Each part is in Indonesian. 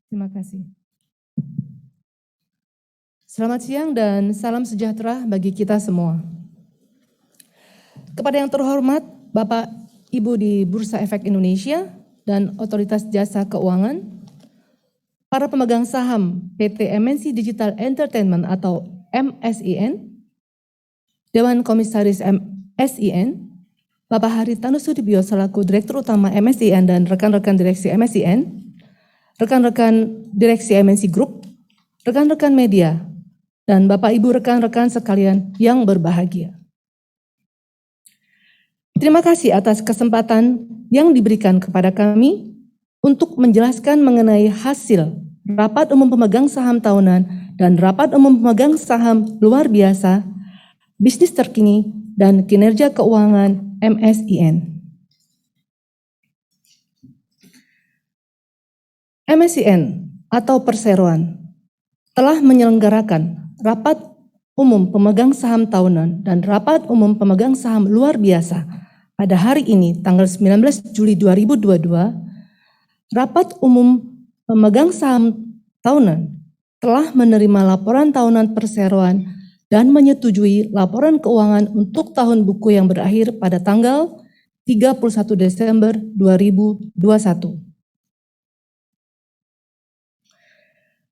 Terima kasih. Selamat siang dan salam sejahtera bagi kita semua. Kepada yang terhormat Bapak Ibu di Bursa Efek Indonesia dan Otoritas Jasa Keuangan, para pemegang saham PT MNC Digital Entertainment atau MSIN, Dewan Komisaris MSIN, Bapak Haritanu Sudibyo selaku Direktur Utama MSIN dan rekan-rekan Direksi MSIN, rekan-rekan Direksi MNC Group, rekan-rekan media, dan Bapak Ibu rekan-rekan sekalian yang berbahagia. Terima kasih atas kesempatan yang diberikan kepada kami untuk menjelaskan mengenai hasil Rapat Umum Pemegang Saham Tahunan dan Rapat Umum Pemegang Saham Luar Biasa, Bisnis Terkini, dan Kinerja Keuangan MSIN. MSIN atau Perseroan telah menyelenggarakan Rapat Umum Pemegang Saham Tahunan dan Rapat Umum Pemegang Saham Luar Biasa pada hari ini, tanggal 19 Juli 2022, Rapat Umum Pemegang Saham Tahunan telah menerima laporan tahunan Perseroan dan menyetujui laporan keuangan untuk tahun buku yang berakhir pada tanggal 31 Desember 2021.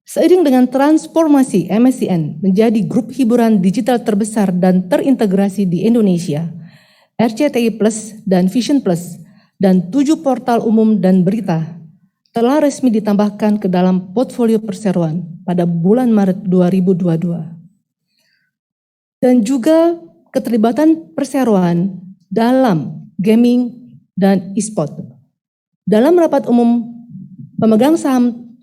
Seiring dengan transformasi MSIN menjadi grup hiburan digital terbesar dan terintegrasi di Indonesia, RCTI Plus dan Vision Plus, dan 7 portal umum dan berita telah resmi ditambahkan ke dalam portfolio Perseroan pada bulan Maret 2022. Dan juga keterlibatan Perseroan dalam gaming dan e-sport. Dalam rapat umum pemegang saham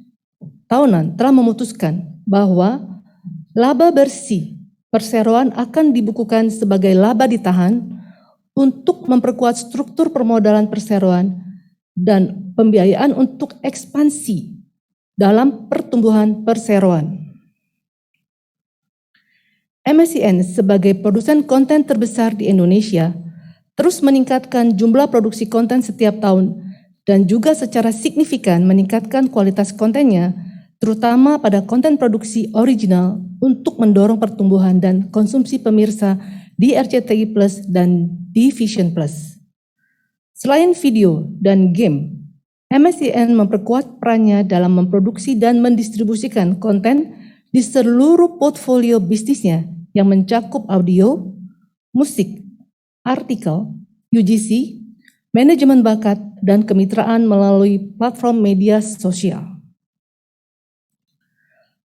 tahunan telah memutuskan bahwa laba bersih Perseroan akan dibukukan sebagai laba ditahan untuk memperkuat struktur permodalan Perseroan dan pembiayaan untuk ekspansi dalam pertumbuhan Perseroan. MSIN sebagai produsen konten terbesar di Indonesia terus meningkatkan jumlah produksi konten setiap tahun dan juga secara signifikan meningkatkan kualitas kontennya, terutama pada konten produksi original untuk mendorong pertumbuhan dan konsumsi pemirsa di RCTI Plus dan di Vision Plus. Selain video dan game, MSIN memperkuat perannya dalam memproduksi dan mendistribusikan konten di seluruh portfolio bisnisnya yang mencakup audio, musik, artikel, UGC, manajemen bakat, dan kemitraan melalui platform media sosial.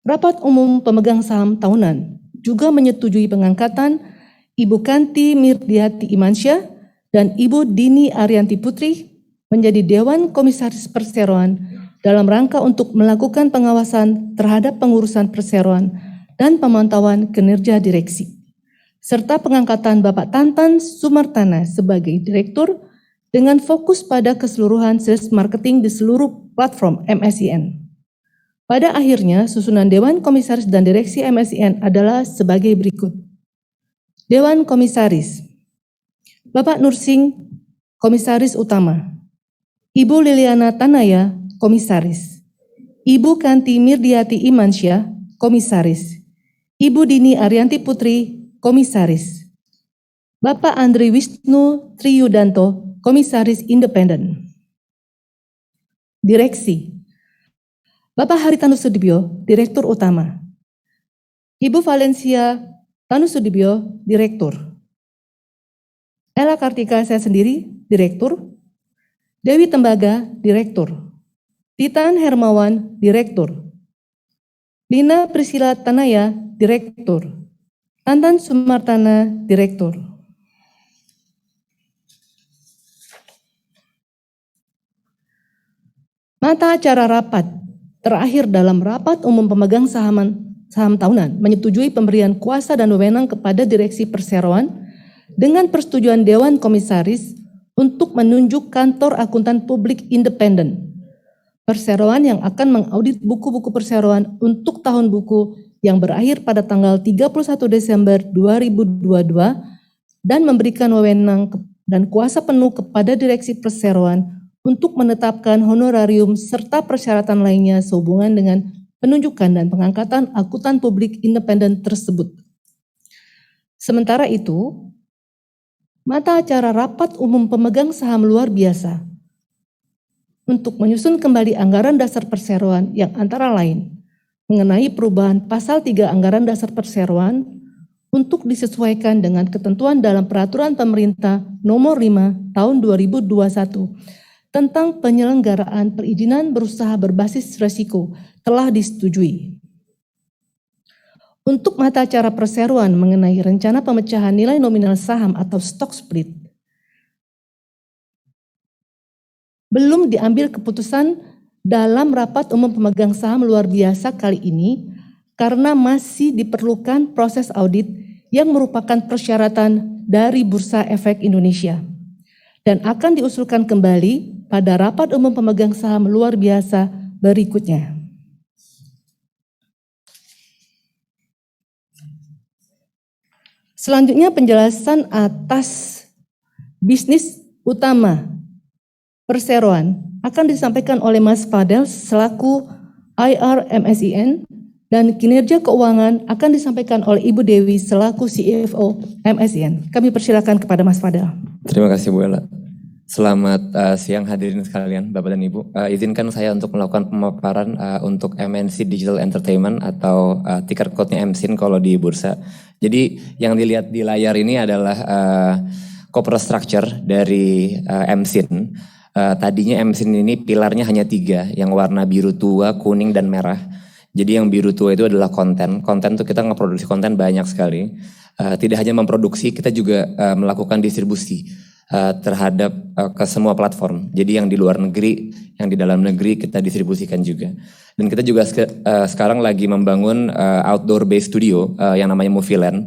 Rapat Umum Pemegang Saham Tahunan juga menyetujui pengangkatan Ibu Kanti Mirdiati Imansyah dan Ibu Dini Arianti Putri menjadi Dewan Komisaris Perseroan dalam rangka untuk melakukan pengawasan terhadap pengurusan Perseroan dan pemantauan kinerja direksi, serta pengangkatan Bapak Tantan Sumartana sebagai Direktur dengan fokus pada keseluruhan sales marketing di seluruh platform MSIN. Pada akhirnya, susunan Dewan Komisaris dan Direksi MSIN adalah sebagai berikut. Dewan Komisaris, Bapak Nursing, Komisaris Utama, Ibu Liliana Tanaya, Komisaris, Ibu Kanti Mirdiati Imansyah, Komisaris, Ibu Dini Arianti Putri, Komisaris, Bapak Andri Wisnu Triyudanto, Komisaris Independen. Direksi, Bapak Haritanu Sudibyo, Direktur Utama, Ibu Valencia Tanu Sudibyo, Direktur, Ella Kartika saya sendiri, Direktur, Dewi Tembaga, Direktur, Titan Hermawan, Direktur, Lina Priscila Tanaya, Direktur, Tantan Sumartana, Direktur. Mata acara rapat terakhir dalam Rapat Umum Pemegang Saham Tahunan menyetujui pemberian kuasa dan wewenang kepada Direksi Perseroan dengan persetujuan Dewan Komisaris untuk menunjuk kantor akuntan publik independen Perseroan yang akan mengaudit buku-buku Perseroan untuk tahun buku yang berakhir pada tanggal 31 Desember 2022 dan memberikan wewenang dan kuasa penuh kepada Direksi Perseroan untuk menetapkan honorarium serta persyaratan lainnya sehubungan dengan penunjukan dan pengangkatan akuntan publik independen tersebut. Sementara itu, mata acara rapat umum pemegang saham luar biasa untuk menyusun kembali anggaran dasar perseroan yang antara lain mengenai perubahan pasal 3 anggaran dasar perseroan untuk disesuaikan dengan ketentuan dalam peraturan pemerintah nomor 5 tahun 2021 tentang penyelenggaraan perizinan berusaha berbasis resiko telah disetujui. Untuk mata acara perseroan mengenai rencana pemecahan nilai nominal saham atau stock split, belum diambil keputusan dalam rapat umum pemegang saham luar biasa kali ini karena masih diperlukan proses audit yang merupakan persyaratan dari Bursa Efek Indonesia dan akan diusulkan kembali pada rapat umum pemegang saham luar biasa berikutnya. Selanjutnya penjelasan atas bisnis utama perseroan akan disampaikan oleh Mas Fadel selaku IR MSIN dan kinerja keuangan akan disampaikan oleh Ibu Dewi selaku CFO MSIN. Kami persilakan kepada Mas Fadel. Terima kasih Bu Ella. Selamat siang hadirin sekalian, Bapak dan Ibu. Izinkan saya untuk melakukan pemaparan untuk MNC Digital Entertainment atau ticker code-nya MSIN kalau di bursa. Jadi yang dilihat di layar ini adalah corporate structure dari MSIN. Tadinya MSIN ini pilarnya hanya 3, yang warna biru tua, kuning, dan merah. Jadi yang biru tua itu adalah konten. Konten itu kita ngeproduksi konten banyak sekali. Tidak hanya memproduksi, kita juga melakukan distribusi terhadap ke semua platform. Jadi yang di luar negeri, yang di dalam negeri kita distribusikan juga. Dan kita juga sekarang lagi membangun outdoor based studio yang namanya Movieland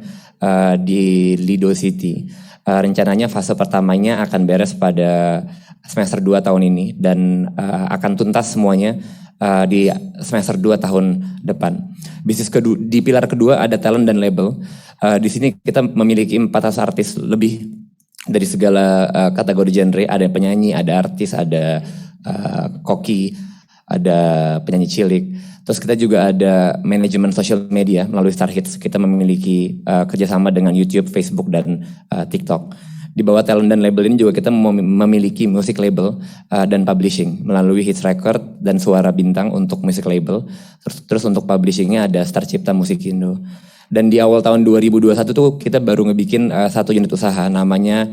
di Lido City. Rencananya fase pertamanya akan beres pada semester 2 tahun ini dan akan tuntas semuanya di semester 2 tahun depan. Bisnis kedua, di pilar kedua ada talent dan label. Di sini kita memiliki 400 artis lebih dari segala kategori genre. Ada penyanyi, ada artis, ada koki, ada penyanyi cilik. Terus kita juga ada manajemen social media melalui Star Hits. Kita memiliki kerjasama dengan YouTube, Facebook, dan TikTok. Di bawah talent dan label ini juga kita memiliki music label dan publishing melalui Hits Record dan Suara Bintang untuk music label. Terus untuk publishingnya ada Star Cipta Musik Indo. Dan di awal tahun 2021 tuh kita baru ngebikin satu unit usaha namanya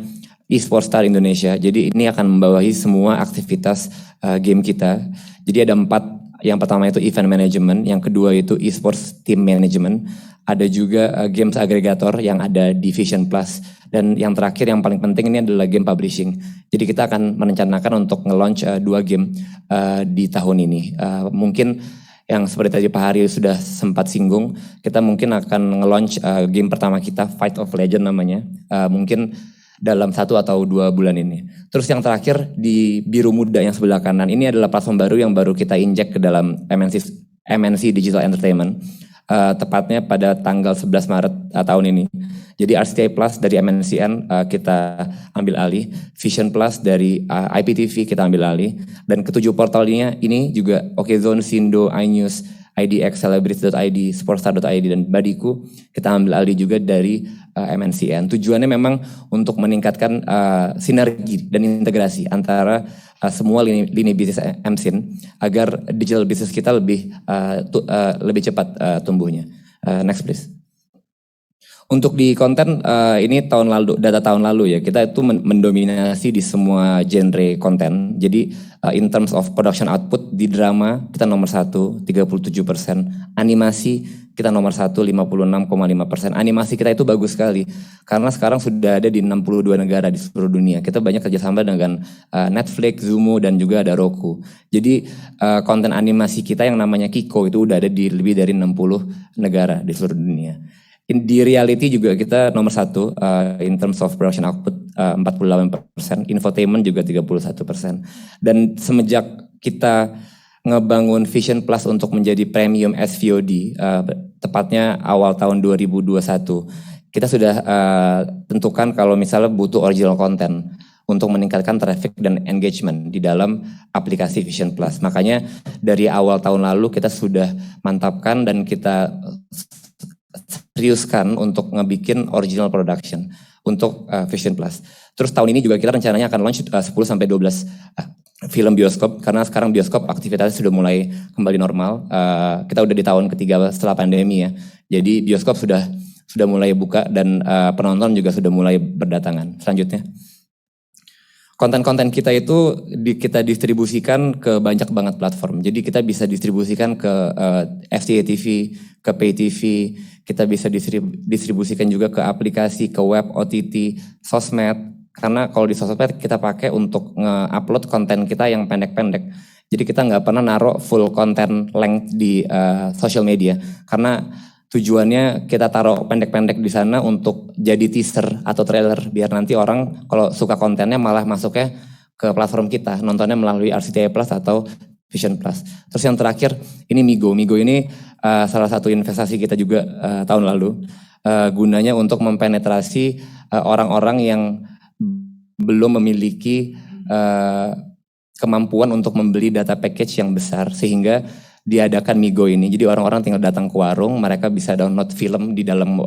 eSports Star Indonesia. Jadi ini akan membawahi semua aktivitas game kita. Jadi ada 4, yang pertama itu event management, yang kedua itu eSports team management, ada juga games aggregator yang ada di Vision Plus, dan yang terakhir yang paling penting ini adalah game publishing. Jadi kita akan merencanakan untuk nge-launch 2 game di tahun ini. Mungkin yang seperti tadi Pak Hari sudah sempat singgung, kita mungkin akan nge-launch game pertama kita, Fight of Legend namanya, mungkin dalam 1 atau 2 bulan ini. Terus yang terakhir di biru muda yang sebelah kanan, ini adalah platform baru yang baru kita injek ke dalam MNC Digital Entertainment, tepatnya pada tanggal 11 Maret tahun ini. Jadi RCTI Plus dari MNCN kita ambil alih, Vision Plus dari IPTV kita ambil alih, dan ketujuh portalnya ini juga Okezone, Sindo, iNews, IDX, Celebrity.id, Sportstar.id, dan Badiku kita ambil alih juga dari MNCN. Tujuannya memang untuk meningkatkan sinergi dan integrasi antara semua lini bisnis MSIN agar digital business kita lebih cepat tumbuhnya. Next please. Untuk di konten ini data tahun lalu ya, kita itu mendominasi di semua genre konten. Jadi in terms of production output di drama kita nomor 1 37%, animasi kita nomor 1 56,5%. Animasi kita itu bagus sekali karena sekarang sudah ada di 62 negara di seluruh dunia. Kita banyak kerjasama dengan Netflix, Zumo, dan juga ada Roku. Jadi konten animasi kita yang namanya Kiko itu udah ada di lebih dari 60 negara di seluruh dunia. Di reality juga kita nomor 1 in terms of production output 48%, infotainment juga 31%. Dan semenjak kita ngebangun Vision Plus untuk menjadi premium SVOD, tepatnya awal tahun 2021, kita sudah tentukan kalau misalnya butuh original content. untuk meningkatkan traffic dan engagement di dalam aplikasi Vision Plus. Makanya dari awal tahun lalu kita sudah mantapkan dan kita seriuskan untuk ngebikin original production untuk Vision Plus. Terus tahun ini juga kita rencananya akan launch 10-12 film bioskop, karena sekarang bioskop aktivitasnya sudah mulai kembali normal. Kita udah di tahun ketiga setelah pandemi ya. Jadi bioskop sudah mulai buka dan penonton juga sudah mulai berdatangan. Selanjutnya, konten-konten kita itu kita distribusikan ke banyak banget platform. Jadi kita bisa distribusikan ke FCA TV, ke Pay TV, kita bisa distribusikan juga ke aplikasi, ke web, OTT, sosmed. Karena kalau di sosmed kita pakai untuk nge-upload konten kita yang pendek-pendek. Jadi kita nggak pernah naruh full konten length di social media. Karena tujuannya kita taruh pendek-pendek di sana untuk jadi teaser atau trailer. Biar nanti orang kalau suka kontennya malah masuknya ke platform kita. Nontonnya melalui RCTI Plus atau Vision Plus. Terus yang terakhir ini Migo. Migo ini salah satu investasi kita juga tahun lalu. Gunanya untuk mempenetrasi orang-orang yang belum memiliki kemampuan untuk membeli data package yang besar, sehingga diadakan Migo ini. Jadi orang-orang tinggal datang ke warung, mereka bisa download film di dalam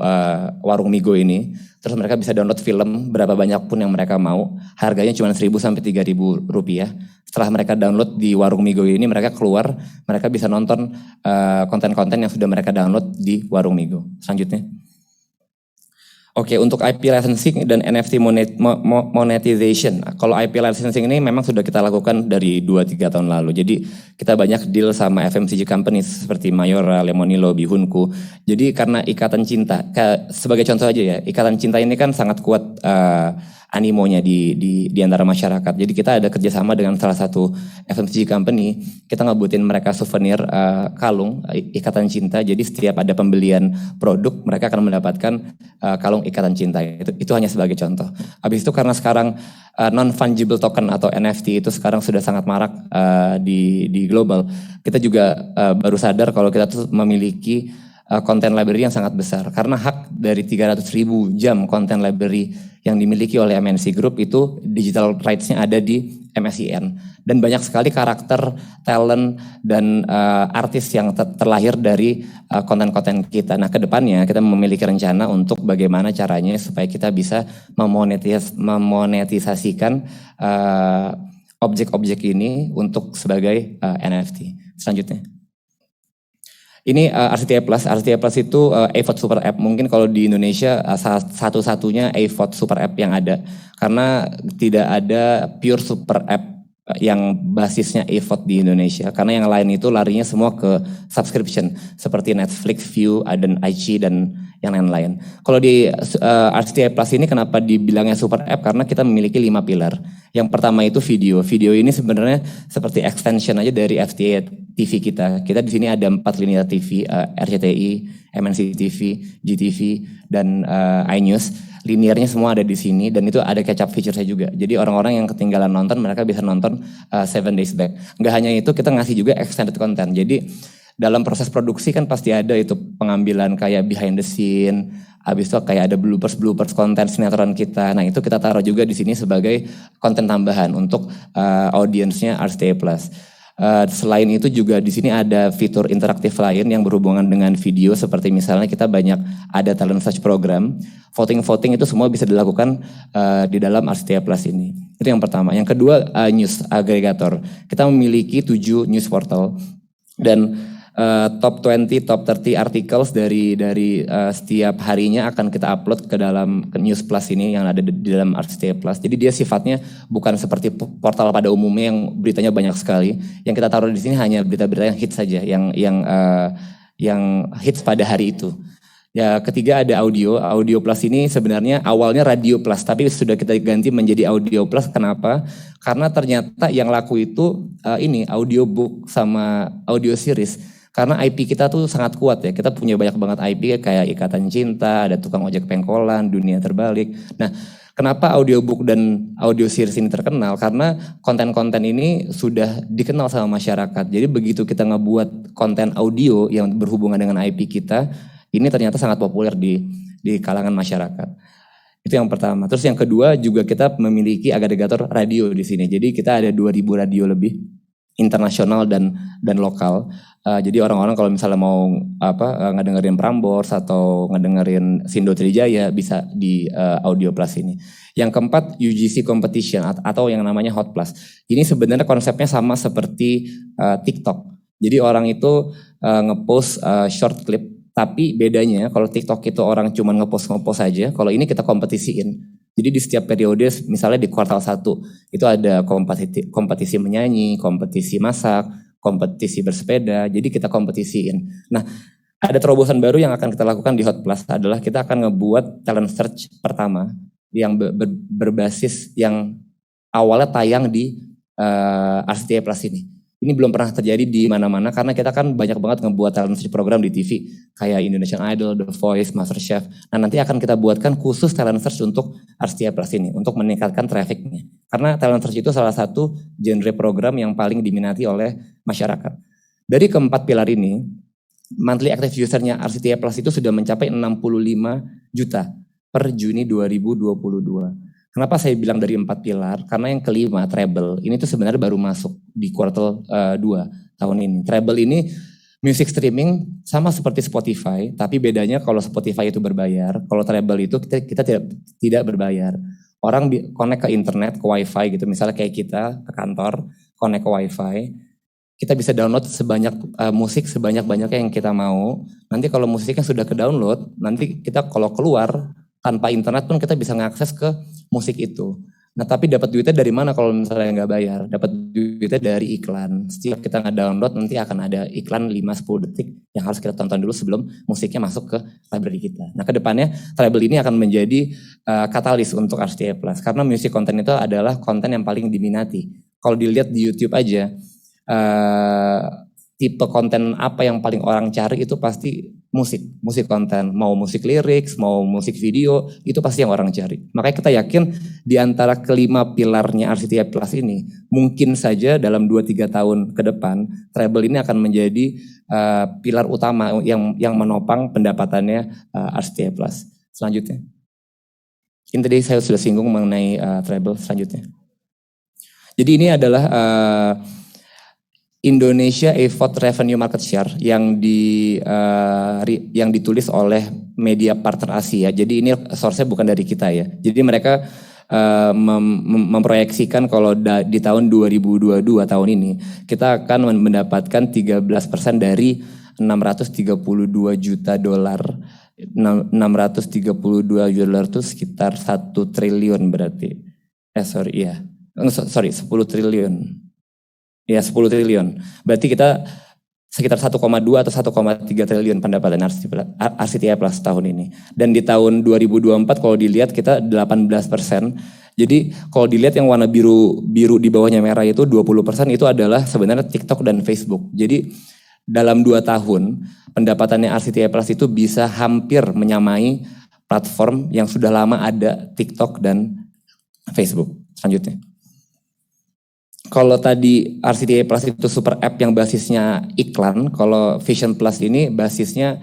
warung Migo ini. Terus mereka bisa download film berapa banyak pun yang mereka mau. Harganya cuma 1.000 sampai 3.000 rupiah. Setelah mereka download di warung Migo ini, mereka keluar, mereka bisa nonton konten-konten yang sudah mereka download di warung Migo. Selanjutnya. Oke, untuk IP licensing dan NFT monetization. Kalau IP licensing ini memang sudah kita lakukan dari 2-3 tahun lalu. Jadi kita banyak deal sama FMCG companies seperti Mayora, Lemonilo, Bihunku. Jadi karena ikatan cinta, sebagai contoh aja ya, ikatan cinta ini kan sangat kuat animonya di antara masyarakat. Jadi kita ada kerjasama dengan salah satu FMCG company, kita ngebutin mereka souvenir kalung ikatan cinta. Jadi setiap ada pembelian produk, mereka akan mendapatkan kalung ikatan cinta. Itu hanya sebagai contoh. Habis itu karena sekarang non-fungible token atau NFT itu sekarang sudah sangat marak di global, kita juga baru sadar kalau kita tuh memiliki konten library yang sangat besar. Karena hak dari 300.000 jam konten library yang dimiliki oleh MNC Group itu digital rights-nya ada di MSIN. Dan banyak sekali karakter, talent, dan artis yang terlahir dari konten-konten kita. Nah, kedepannya kita memiliki rencana untuk bagaimana caranya supaya kita bisa memonetisasikan objek-objek ini untuk sebagai NFT. Selanjutnya. Ini RCTI Plus. RCTI Plus itu AVOD Super App. Mungkin kalau di Indonesia satu-satunya AVOD Super App yang ada. Karena tidak ada pure Super App yang basisnya AVOD di Indonesia. Karena yang lain itu larinya semua ke subscription. Seperti Netflix, View, dan iQIYI, dan yang lain-lain. Kalau di RCTI Plus ini kenapa dibilangnya Super App? Karena kita memiliki 5 pilar. Yang pertama itu video. Video ini sebenarnya seperti extension aja dari FTA TV kita. Kita di sini ada 4 linear TV, RCTI, MNC TV, GTV, dan iNews. Linearnya semua ada di sini dan itu ada catch up feature-nya juga. Jadi orang-orang yang ketinggalan nonton, mereka bisa nonton 7 days back. Nggak hanya itu, kita ngasih juga extended content. Jadi dalam proses produksi kan pasti ada itu pengambilan kayak behind the scene, habis itu kayak ada bloopers konten sinetron kita. Nah itu kita taruh juga di sini sebagai konten tambahan untuk audiensnya RCTI Plus. Selain itu juga di sini ada fitur interaktif lain yang berhubungan dengan video, seperti misalnya kita banyak ada talent search program, voting itu semua bisa dilakukan di dalam RCTI Plus ini. Itu yang pertama. Yang kedua news aggregator. Kita memiliki 7 news portal dan top 20, top 30 articles dari setiap harinya akan kita upload ke dalam News Plus ini yang ada di dalam RCTI Plus. Jadi dia sifatnya bukan seperti portal pada umumnya yang beritanya banyak sekali. Yang kita taruh di sini hanya berita-berita yang hits saja, yang hits pada hari itu. Ya, ketiga ada audio. Audio Plus ini sebenarnya awalnya Radio Plus, tapi sudah kita ganti menjadi Audio Plus. Kenapa? Karena ternyata yang laku itu ini audiobook sama audio series. Karena IP kita tuh sangat kuat ya, kita punya banyak banget IP kayak Ikatan Cinta, ada Tukang Ojek Pengkolan, Dunia Terbalik. Nah, kenapa audiobook dan audio series ini terkenal? Karena konten-konten ini sudah dikenal sama masyarakat. Jadi begitu kita ngebuat konten audio yang berhubungan dengan IP kita, ini ternyata sangat populer di kalangan masyarakat. Itu yang pertama. Terus yang kedua juga kita memiliki agregator radio di sini. Jadi kita ada 2000 radio lebih internasional dan lokal. Jadi orang-orang kalau misalnya mau ngedengerin Prambors atau ngedengerin Sindo Trijaya bisa di Audio Plus ini. Yang keempat UGC Competition atau yang namanya Hot Plus. Ini sebenarnya konsepnya sama seperti TikTok. Jadi orang itu ngepost short clip, tapi bedanya kalau TikTok itu orang cuma ngepost aja, kalau ini kita kompetisiin. Jadi di setiap periode, misalnya di kuartal 1, itu ada kompetisi menyanyi, kompetisi masak, kompetisi bersepeda, jadi kita kompetisiin. Nah, ada terobosan baru yang akan kita lakukan di Hot Plus adalah kita akan ngebuat talent search pertama yang berbasis yang awalnya tayang di RCTI Plus ini. Ini belum pernah terjadi di mana-mana karena kita kan banyak banget ngebuat talent search program di TV kayak Indonesian Idol, The Voice, MasterChef. Nah nanti akan kita buatkan khusus talent search untuk RCTI Plus ini untuk meningkatkan trafficnya. Karena talent search itu salah satu genre program yang paling diminati oleh masyarakat. Dari keempat pilar ini, monthly active usernya RCTI Plus itu sudah mencapai 65 juta per Juni 2022. Kenapa saya bilang dari 4 pilar? Karena yang kelima, treble, ini tuh sebenarnya baru masuk di kuartal 2 tahun ini. Treble ini music streaming sama seperti Spotify, tapi bedanya kalau Spotify itu berbayar, kalau treble itu kita tidak berbayar. Orang connect ke internet, ke wifi gitu, misalnya kayak kita ke kantor, connect ke wifi, kita bisa download sebanyak musik sebanyak-banyaknya yang kita mau. Nanti kalau musiknya sudah ke download, nanti kita kalau keluar tanpa internet pun kita bisa mengakses ke musik itu. Nah tapi dapat duitnya dari mana kalau misalnya nggak bayar? Dapat duitnya dari iklan. Setiap kita nge-download nanti akan ada iklan 5-10 detik yang harus kita tonton dulu sebelum musiknya masuk ke library kita. Nah kedepannya Treble ini akan menjadi katalis untuk RCTI Plus. Karena music content itu adalah konten yang paling diminati. Kalau dilihat di YouTube aja, tipe konten apa yang paling orang cari itu pasti musik konten, mau musik lirik, mau musik video, itu pasti yang orang cari. Makanya kita yakin di antara kelima pilarnya RCTI Plus ini, mungkin saja dalam 2-3 tahun ke depan, Treble ini akan menjadi pilar utama yang menopang pendapatannya RCTI Plus. Selanjutnya. Ini tadi saya sudah singgung mengenai Treble, selanjutnya. Jadi ini adalah Indonesia AVOD Revenue Market Share yang ditulis oleh media partner Asia. Jadi ini source-nya bukan dari kita ya. Jadi mereka memproyeksikan kalau di tahun 2022 tahun ini kita akan mendapatkan 13% dari 632 juta dolar. 632 juta dolar itu sekitar 1 triliun berarti. 10 triliun. Ya 10 triliun. Berarti kita sekitar 1,2 atau 1,3 triliun pendapatan RCTI Plus tahun ini. Dan di tahun 2024 kalau dilihat kita 18%. Jadi kalau dilihat yang warna biru di bawahnya merah itu 20% itu adalah sebenarnya TikTok dan Facebook. Jadi dalam 2 tahun pendapatannya RCTI Plus itu bisa hampir menyamai platform yang sudah lama ada, TikTok dan Facebook. Selanjutnya. Kalau tadi RCTI Plus itu super app yang basisnya iklan, kalau Vision Plus ini basisnya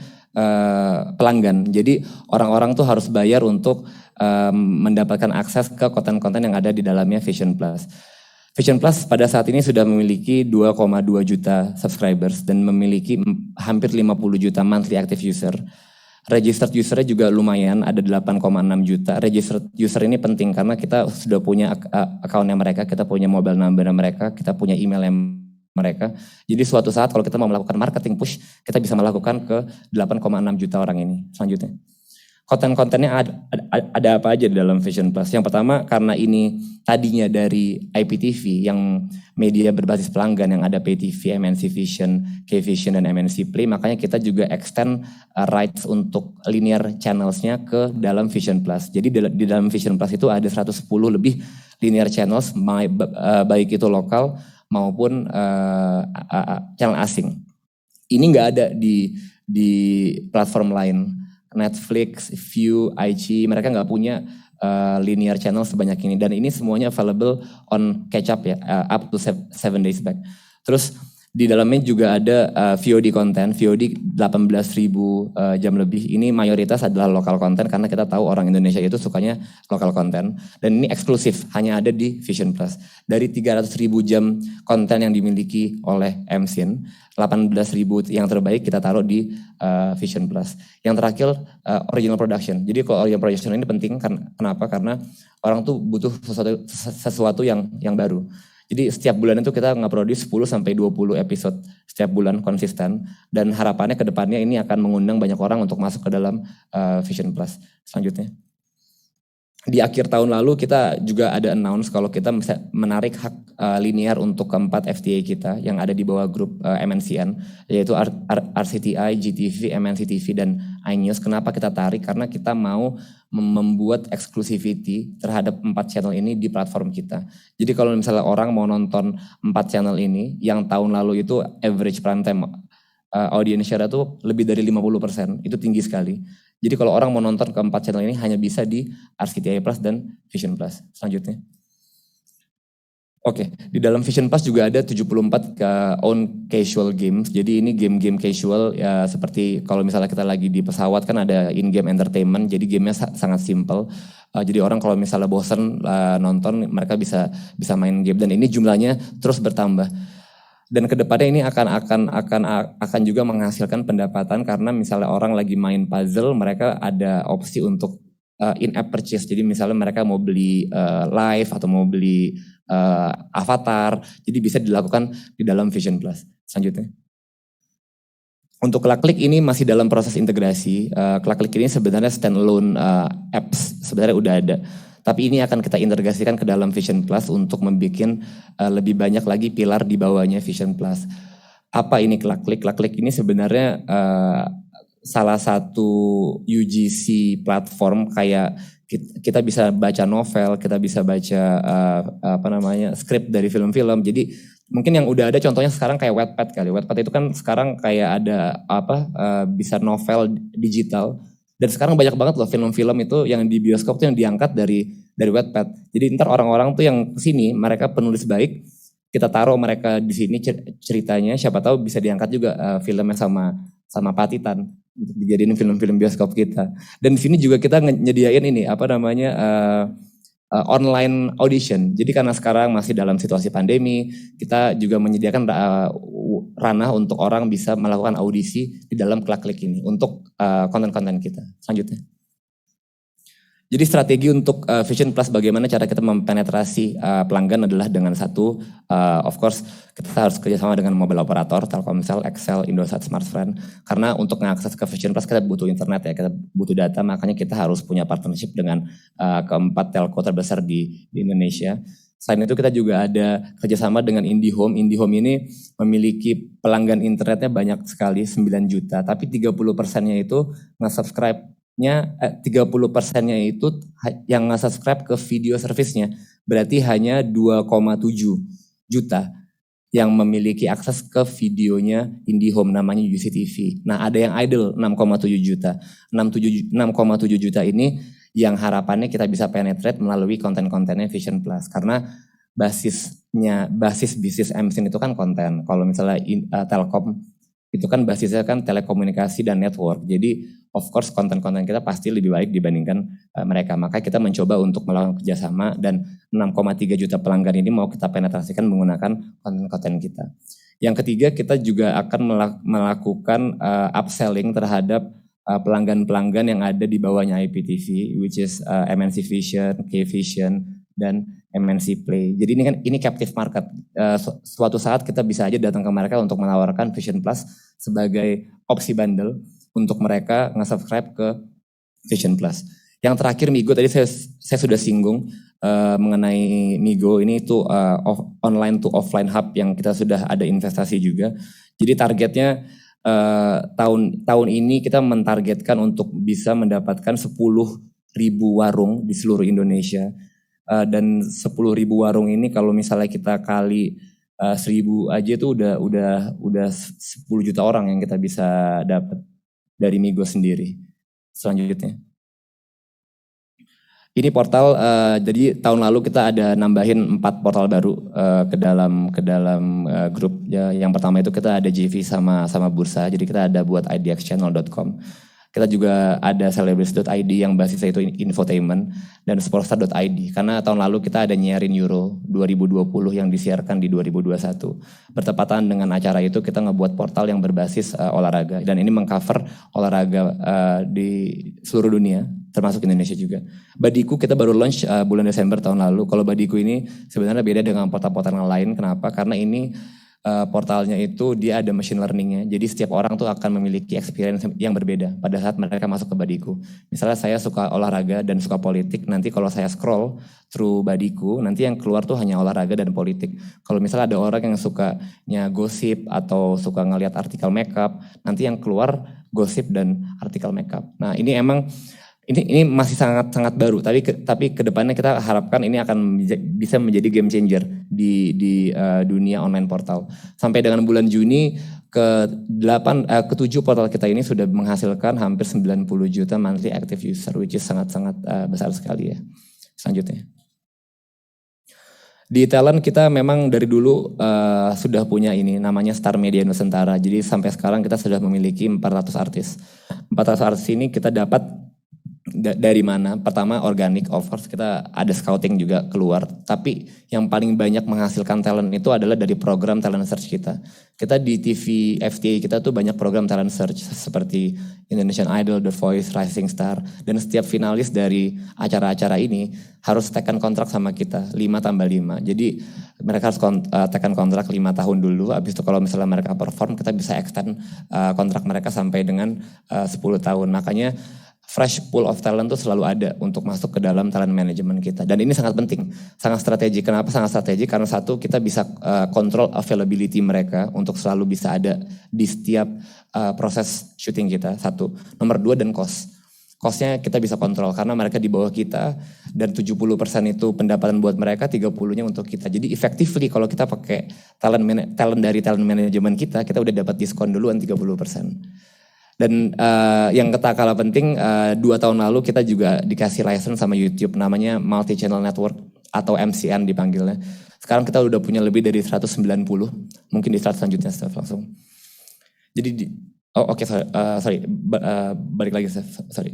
pelanggan. Jadi orang-orang tuh harus bayar untuk mendapatkan akses ke konten-konten yang ada di dalamnya Vision Plus. Vision Plus pada saat ini sudah memiliki 2,2 juta subscribers dan memiliki hampir 50 juta monthly active user. Registered usernya juga lumayan, ada 8,6 juta. Registered user ini penting karena kita sudah punya akunnya mereka, kita punya mobile number mereka, kita punya email mereka. Jadi suatu saat kalau kita mau melakukan marketing push, kita bisa melakukan ke 8,6 juta orang ini. Selanjutnya. Konten-kontennya ada apa aja di dalam Vision Plus? Yang pertama karena ini tadinya dari IPTV yang media berbasis pelanggan yang ada PayTV, MNC Vision, K-Vision dan MNC Play, makanya kita juga extend rights untuk linear channels-nya ke dalam Vision Plus. Jadi di dalam Vision Plus itu ada 110 lebih linear channels, baik itu lokal maupun channel asing. Ini nggak ada di platform lain. Netflix, View, IG, mereka nggak punya linear channel sebanyak ini. Dan ini semuanya available on catch up ya, up to 7 days back. Terus Di dalamnya juga ada VOD konten, VOD 18.000 jam lebih. Ini mayoritas adalah lokal konten karena kita tahu orang Indonesia itu sukanya lokal konten. Dan ini eksklusif, hanya ada di Vision Plus. Dari 300.000 jam konten yang dimiliki oleh MSIN, 18.000 yang terbaik kita taruh di Vision Plus. Yang terakhir original production. Jadi kalau original production ini penting, kenapa? Karena orang tuh butuh sesuatu yang baru. Jadi setiap bulan itu kita nge-produce 10 sampai 20 episode setiap bulan konsisten, dan harapannya ke depannya ini akan mengundang banyak orang untuk masuk ke dalam Vision Plus selanjutnya. Di akhir tahun lalu kita juga ada announce kalau kita bisa menarik hak linear untuk keempat FTA kita yang ada di bawah grup MNCN, yaitu RCTI, GTV, MNC TV, dan iNews. Kenapa kita tarik? Karena kita mau membuat exclusivity terhadap 4 channel ini di platform kita. Jadi kalau misalnya orang mau nonton 4 channel ini, yang tahun lalu itu average prime time audience share itu lebih dari 50%, itu tinggi sekali. Jadi kalau orang mau nonton ke 4 channel ini hanya bisa di RCTI Plus dan Vision Plus. Selanjutnya. Oke, di dalam Vision Plus juga ada 74 own casual games. Jadi ini game-game casual ya, seperti kalau misalnya kita lagi di pesawat kan ada in-game entertainment. Jadi gamenya sangat simple. Jadi orang kalau misalnya bosen nonton, mereka bisa main game, dan ini jumlahnya terus bertambah. Dan kedepannya ini akan juga menghasilkan pendapatan karena misalnya orang lagi main puzzle, mereka ada opsi untuk in-app purchase. Jadi misalnya mereka mau beli live atau mau beli avatar, jadi bisa dilakukan di dalam Vision Plus. Selanjutnya. Untuk Klaklik ini masih dalam proses integrasi. Klaklik ini sebenarnya standalone apps, sebenarnya udah ada. Tapi ini akan kita integrasikan ke dalam Vision Plus untuk membuat lebih banyak lagi pilar di bawahnya Vision Plus. Apa ini Klaklik? Klaklik ini sebenarnya salah satu UGC platform, kayak kita bisa baca novel, kita bisa baca skrip dari film-film. Jadi mungkin yang udah ada contohnya sekarang kayak Wattpad kali. Wattpad itu kan sekarang kayak ada bisa novel digital. Dan sekarang banyak banget loh film-film itu yang di bioskop tuh yang diangkat dari Wattpad. Jadi ntar orang-orang tuh yang kesini, mereka penulis baik, kita taruh mereka di sini ceritanya, siapa tahu bisa diangkat juga filmnya sama Patitan untuk dijadiin film-film bioskop kita. Dan di sini juga kita nyediain ini online audition. Jadi karena sekarang masih dalam situasi pandemi, kita juga menyediakan ranah untuk orang bisa melakukan audisi di dalam Klaklik ini untuk konten-konten kita. Selanjutnya. Jadi strategi untuk Vision Plus, bagaimana cara kita mempenetrasi pelanggan adalah dengan satu, of course kita harus kerjasama dengan mobile operator, Telkomsel, XL, Indosat, Smartfren. Karena untuk mengakses ke Vision Plus kita butuh internet ya, kita butuh data, makanya kita harus punya partnership dengan keempat telco terbesar di Indonesia. Selain itu kita juga ada kerjasama dengan IndiHome. IndiHome ini memiliki pelanggan internetnya banyak sekali, 9 juta, tapi 30%-nya itu nge-subscribe. 30%-nya itu yang nge-subscribe ke video service-nya. Berarti hanya 2,7 juta yang memiliki akses ke videonya IndiHome, namanya UCTV. Nah ada yang idle 6,7 juta. 6,7 juta ini yang harapannya kita bisa penetrate melalui konten-kontennya Vision Plus. Karena basis bisnis MSIN itu kan konten. Kalau misalnya Telkom itu kan basisnya kan telekomunikasi dan network. Jadi of course konten-konten kita pasti lebih baik dibandingkan mereka. Maka kita mencoba untuk melakukan kerjasama, dan 6,3 juta pelanggan ini mau kita penetrasikan menggunakan konten-konten kita. Yang ketiga, kita juga akan melakukan upselling terhadap pelanggan-pelanggan yang ada di bawahnya IPTV, which is MNC Vision, K-Vision, dan MNC Play. Jadi ini captive market. Suatu saat kita bisa aja datang ke mereka untuk menawarkan Vision Plus sebagai opsi bundle untuk mereka nge-subscribe ke Vision Plus. Yang terakhir Migo, tadi saya sudah singgung mengenai Migo. Ini itu online to offline hub yang kita sudah ada investasi juga. Jadi targetnya tahun ini kita mentargetkan untuk bisa mendapatkan 10.000 warung di seluruh Indonesia. Dan 10.000 warung ini kalau misalnya kita kali 1.000 aja itu udah 10 juta orang yang kita bisa dapat dari Migo sendiri. Selanjutnya. Ini portal, jadi tahun lalu kita ada nambahin 4 portal baru ke dalam grup. Ya, yang pertama itu kita ada JV sama bursa, jadi kita ada buat idxchannel.com. Kita juga ada celebrities.id yang basisnya itu infotainment, dan sportstar.id. Karena tahun lalu kita ada nyiarin Euro 2020 yang disiarkan di 2021. Bertepatan dengan acara itu kita ngebuat portal yang berbasis olahraga, dan ini mengcover olahraga di seluruh dunia, termasuk Indonesia juga. Badiku kita baru launch bulan Desember tahun lalu. Kalau Badiku ini sebenarnya beda dengan portal-portal yang lain. Kenapa? Karena ini portalnya itu dia ada machine learningnya. Jadi setiap orang tuh akan memiliki experience yang berbeda pada saat mereka masuk ke Badiku. Misalnya saya suka olahraga dan suka politik, nanti kalau saya scroll through Badiku, nanti yang keluar tuh hanya olahraga dan politik. Kalau misalnya ada orang yang sukanya gosip atau suka ngelihat artikel makeup, nanti yang keluar gosip dan artikel makeup. Nah ini emang ini masih sangat baru, tapi kedepannya kita harapkan ini akan bisa menjadi game changer di dunia online portal. Sampai dengan bulan Juni ke-7 portal kita ini sudah menghasilkan hampir 90 juta monthly active user, which is sangat besar sekali ya. Selanjutnya. Di talent kita memang dari dulu sudah punya ini namanya Star Media Nusantara. Jadi sampai sekarang kita sudah memiliki 400 artis. 400 artis ini kita dapat dari mana? Pertama organic, of course kita ada scouting juga keluar. Tapi yang paling banyak menghasilkan talent itu adalah dari program talent search kita. Kita di TV FTA kita tuh banyak program talent search seperti Indonesian Idol, The Voice, Rising Star. Dan setiap finalis dari acara-acara ini harus tekan kontrak sama kita 5+5. Jadi mereka harus tekan kontrak 5 tahun dulu. Habis itu kalau misalnya mereka perform kita bisa extend kontrak mereka sampai dengan 10 tahun. Makanya fresh pool of talent itu selalu ada untuk masuk ke dalam talent management kita. Dan ini sangat penting, sangat strategi. Kenapa sangat strategi? Karena satu, kita bisa control availability mereka untuk selalu bisa ada di setiap proses syuting kita. Satu. Nomor 2, dan cost. Costnya kita bisa kontrol karena mereka di bawah kita dan 70% itu pendapatan buat mereka, 30-nya untuk kita. Jadi effectively kalau kita pakai talent dari talent management kita udah dapat diskon duluan 30%. Dan yang tak kalah penting, 2 tahun lalu kita juga dikasih license sama YouTube namanya Multi Channel Network atau MCN dipanggilnya. Sekarang kita udah punya lebih dari 190, mungkin di slide selanjutnya Steph, langsung. Jadi balik lagi Steph, sorry.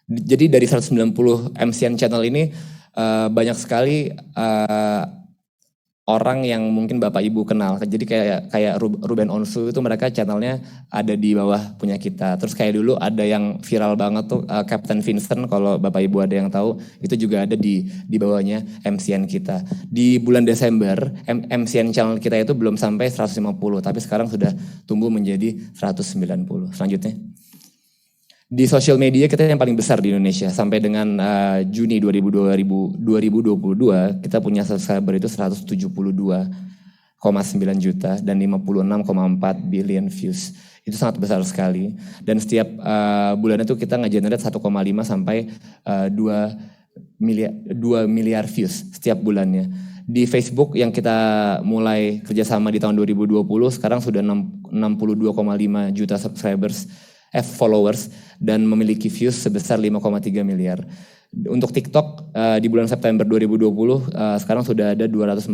Jadi dari 190 MCN channel ini banyak sekali orang yang mungkin Bapak Ibu kenal. Jadi kayak Ruben Onsu itu mereka channelnya ada di bawah punya kita. Terus kayak dulu ada yang viral banget tuh Captain Vincent, kalau Bapak Ibu ada yang tahu, itu juga ada di bawahnya MCN kita. Di bulan Desember MCN channel kita itu belum sampai 150, tapi sekarang sudah tumbuh menjadi 190. Selanjutnya. Di sosial media kita yang paling besar di Indonesia. Sampai dengan Juni 2022 kita punya subscriber itu 172,9 juta dan 56,4 billion views. Itu sangat besar sekali. Dan setiap bulan itu kita nge-generate 1,5 sampai 2 miliar views setiap bulannya. Di Facebook yang kita mulai kerjasama di tahun 2020 sekarang sudah 62,5 juta followers dan memiliki views sebesar 5,3 miliar. Untuk TikTok di bulan September 2020 sekarang sudah ada 244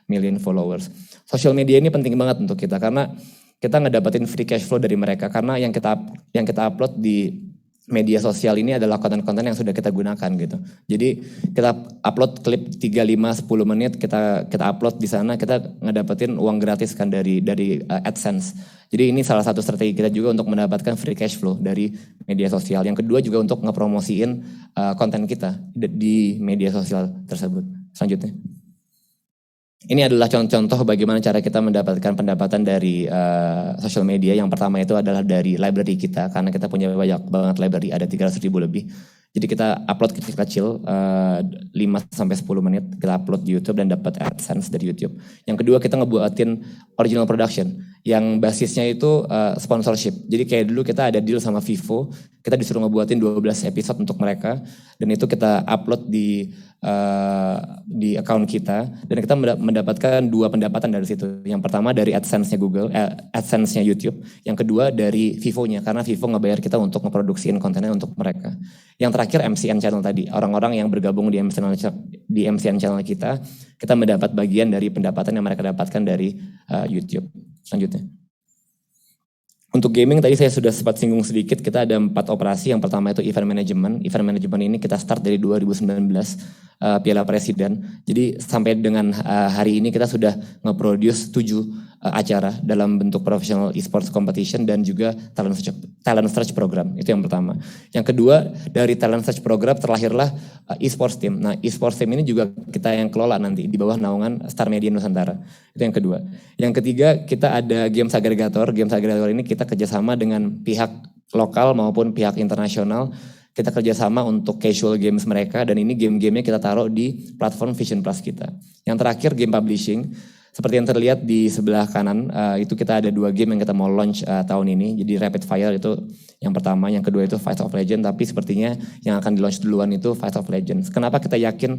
million followers. Social media ini penting banget untuk kita karena kita ngedapetin free cash flow dari mereka, karena yang kita upload di media sosial ini adalah konten-konten yang sudah kita gunakan gitu. Jadi kita upload klip 3, 5, 10 menit kita upload di sana, kita ngedapetin uang gratis kan dari AdSense. Jadi ini salah satu strategi kita juga untuk mendapatkan free cash flow dari media sosial. Yang kedua juga untuk ngepromosiin konten kita di media sosial tersebut. Selanjutnya. Ini adalah contoh bagaimana cara kita mendapatkan pendapatan dari social media. Yang pertama itu adalah dari library kita, karena kita punya banyak banget library, ada 300.000 lebih. Jadi kita upload kecil-kecil 5-10 menit, kita upload di YouTube dan dapat AdSense dari YouTube. Yang kedua kita ngebuatin original production yang basisnya itu sponsorship. Jadi kayak dulu kita ada deal sama Vivo, kita disuruh ngebuatin 12 episode untuk mereka, dan itu kita upload di account kita, dan kita mendapatkan 2 pendapatan dari situ. Yang pertama dari AdSense-nya Google, AdSense-nya YouTube. Yang kedua dari Vivo-nya, karena Vivo ngebayar kita untuk ngeproduksiin kontennya untuk mereka. Yang terakhir MCN channel tadi, orang-orang yang bergabung di MCN channel kita mendapat bagian dari pendapatan yang mereka dapatkan dari YouTube. Selanjutnya. Untuk gaming tadi saya sudah sempat singgung sedikit, kita ada 4 operasi. Yang pertama itu event management. Event management ini kita start dari 2019 Piala Presiden. Jadi sampai dengan hari ini kita sudah nge-produce 7 acara dalam bentuk professional esports competition dan juga talent search program. Itu yang pertama. Yang kedua, dari talent search program terlahirlah esports team. Nah, esports team ini juga kita yang kelola nanti di bawah naungan Star Media Nusantara. Itu yang kedua. Yang ketiga, kita ada games aggregator. Games aggregator ini kita kerjasama dengan pihak lokal maupun pihak internasional. Kita kerjasama untuk casual games mereka, dan ini game-gamenya kita taruh di platform Vision Plus kita. Yang terakhir, game publishing. Seperti yang terlihat di sebelah kanan, itu kita ada 2 game yang kita mau launch tahun ini. Jadi Rapid Fire itu yang pertama, yang kedua itu Fight of Legends. Tapi sepertinya yang akan di launch duluan itu Fight of Legends. Kenapa kita yakin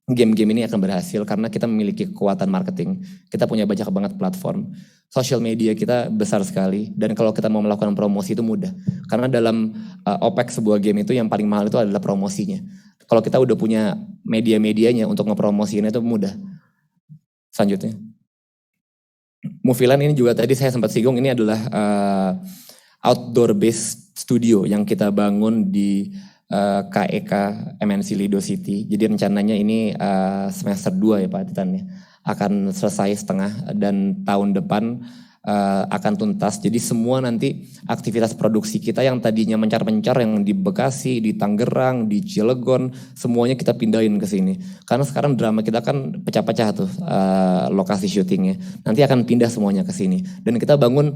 game-game ini akan berhasil? Karena kita memiliki kekuatan marketing. Kita punya banyak banget platform. Social media kita besar sekali. Dan kalau kita mau melakukan promosi itu mudah. Karena dalam OPEX sebuah game itu yang paling mahal itu adalah promosinya. Kalau kita udah punya media-medianya untuk ngepromosiin itu mudah. Selanjutnya. Moviland ini juga tadi saya sempat singgung, ini adalah outdoor based studio yang kita bangun di KEK MNC Lido City. Jadi rencananya ini semester 2 ya Pak Titan ya. Akan selesai setengah dan tahun depan akan tuntas. Jadi semua nanti aktivitas produksi kita yang tadinya mencar-mencar yang di Bekasi, di Tangerang, di Cilegon, semuanya kita pindahin ke sini. Karena sekarang drama kita kan pecah-pecah tuh lokasi syutingnya. Nanti akan pindah semuanya ke sini. Dan kita bangun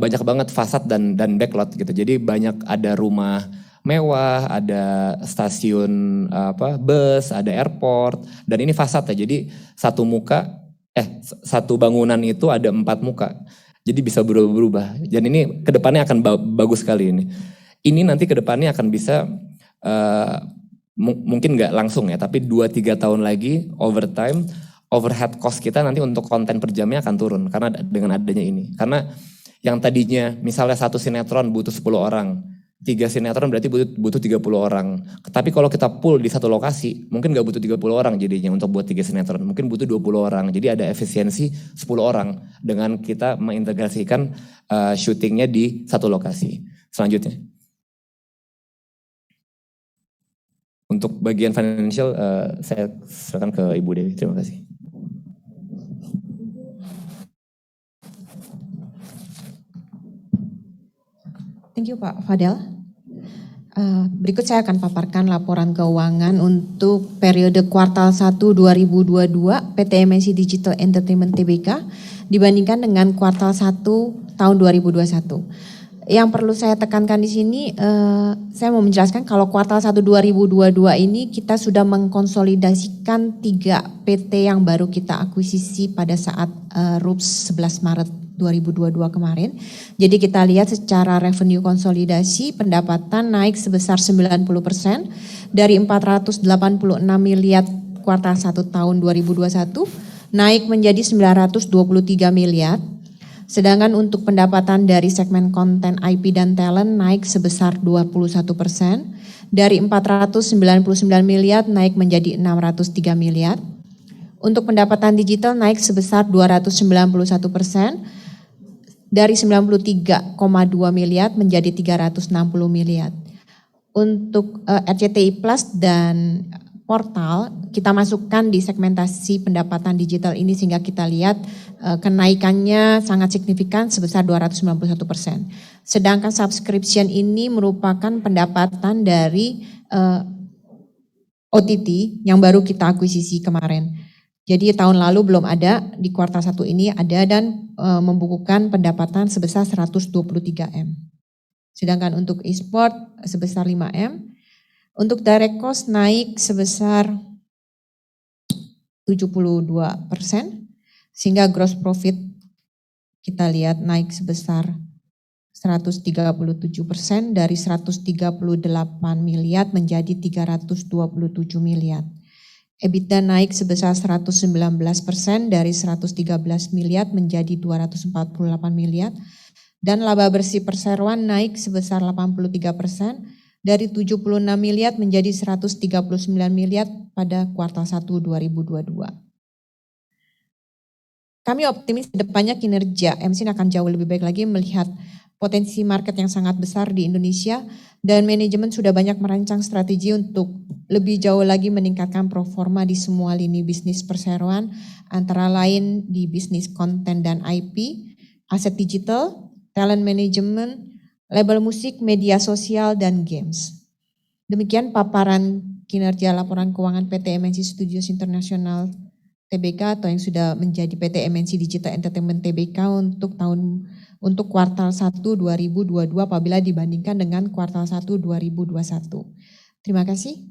banyak banget fasad dan backlot gitu. Jadi banyak ada rumah mewah, ada stasiun bus, ada airport, dan ini fasad ya. Jadi satu bangunan itu ada 4 muka. Jadi bisa berubah-ubah. Dan ini kedepannya akan bagus sekali ini. Ini nanti kedepannya akan bisa mungkin nggak langsung ya, tapi 2-3 tahun lagi overhead cost kita nanti untuk konten per jamnya akan turun karena dengan adanya ini. Karena yang tadinya misalnya 1 sinetron butuh 10 orang, 3 sinetron berarti butuh 30 orang. Tapi kalau kita pool di satu lokasi, mungkin gak butuh 30 orang jadinya untuk buat 3 sinetron. Mungkin butuh 20 orang. Jadi ada efisiensi 10 orang dengan kita mengintegrasikan syutingnya di satu lokasi. Selanjutnya. Untuk bagian financial, saya serahkan ke Ibu Dewi. Terima kasih. Thank you Pak Fadel. Berikut saya akan paparkan laporan keuangan untuk periode kuartal 1 2022 PT MNC Digital Entertainment Tbk dibandingkan dengan kuartal 1 tahun 2021. Yang perlu saya tekankan di sini, saya mau menjelaskan kalau kuartal 1 2022 ini kita sudah mengkonsolidasikan 3 PT yang baru kita akuisisi pada saat RUPS 11 Maret 2022 kemarin. Jadi kita lihat secara revenue konsolidasi pendapatan naik sebesar 90% dari 486 miliar kuartal 1 tahun 2021 naik menjadi 923 miliar. Sedangkan untuk pendapatan dari segmen konten IP dan talent naik sebesar 21%, dari 499 miliar naik menjadi 603 miliar. Untuk pendapatan digital naik sebesar 291%, dari 93,2 miliar menjadi 360 miliar. Untuk RCTI Plus dan portal kita masukkan di segmentasi pendapatan digital ini sehingga kita lihat kenaikannya sangat signifikan sebesar 291%. Sedangkan subscription ini merupakan pendapatan dari OTT yang baru kita akuisisi kemarin. Jadi tahun lalu belum ada, di kuartal 1 ini ada dan membukukan pendapatan sebesar 123 M. Sedangkan untuk e-sport sebesar 5 M. Untuk direct cost naik sebesar 72%, sehingga gross profit kita lihat naik sebesar 137% dari 138 miliar menjadi 327 miliar. EBITDA naik sebesar 119% dari 113 miliar menjadi 248 miliar. Dan laba bersih perseroan naik sebesar 83% dari 76 miliar menjadi 139 miliar pada kuartal 1 2022. Kami optimis ke depannya kinerja MSIN akan jauh lebih baik lagi melihat potensi market yang sangat besar di Indonesia dan manajemen sudah banyak merancang strategi untuk lebih jauh lagi meningkatkan performa di semua lini bisnis perseroan antara lain di bisnis konten dan IP, aset digital, talent management, label musik, media sosial, dan games. Demikian paparan kinerja laporan keuangan PT MNC Studios International TBK atau yang sudah menjadi PT MNC Digital Entertainment TBK untuk kuartal 1 2022 apabila dibandingkan dengan kuartal 1 2021. Terima kasih.